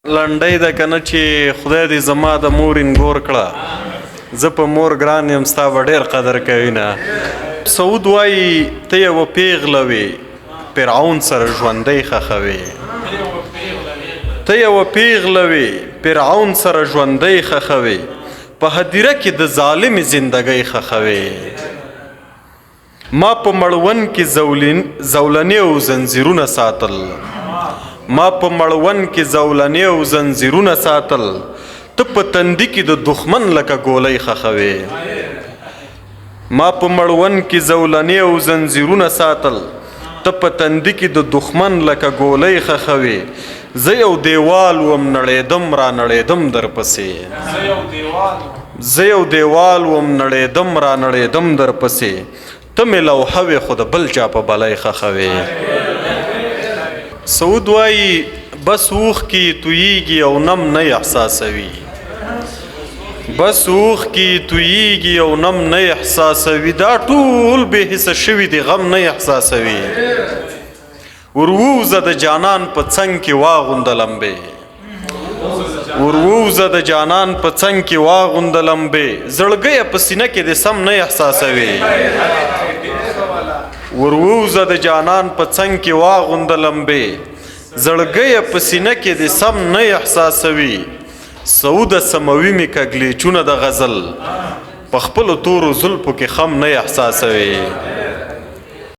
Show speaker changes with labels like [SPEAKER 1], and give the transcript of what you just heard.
[SPEAKER 1] لنډۍ ده که نه چې خدای دې زما د مور انګور کړه زه په مور ګران یم ستا به ډېر قدر کوي نه. سعود وایي ته یوه پیغله وې فرعون سره ژوندی ښخوې، ته یوه پیغله وې فرعون سره ژوندی ښخوې، په هدیره کې د ظالمې زندګۍ ښخوې. ما په مړوند کې زولنې او زنځیرونه ساتل، ما په مړوند کې زولنې او زنځیرونه ساتل، ته په تندي کې د دښمن لکه ګولۍ ښخوې. ما په مړوند کې زولنې او زنځیرونه ساتل، ته په تندي کې د دښمن لکه ګولۍ ښخوې. زه یو دیوال وم نړېدم را نړېدم درپسې، زه یو دیوال وم نړېدم را نړېدم درپسې، ته مې لوحه وې خو د بل چا په بلۍ ښخوې. سعود وایي بس اوښ کې تویېږي او نم نه احساسوي، بس اوښ کې تویېږي او نم نه احساسوي، دا ټول بې حسه شوي دي غم نه احساسوي. ورووزه د جانان په څنګ کې واغونده لمبې، ورووزه د جانان په څنګ کې واغونده لمبې، زړګیه په سینه کې دې سم نه احساسوي. ورووزه د جانان په څنګ کې واغونده لمبې، زړګیه په سینه کې دې سم نه احساسوي. سعوده سموي مې کږلېچونه د غزل، په خپلو تورو زلفو کې خم نه احساسوي.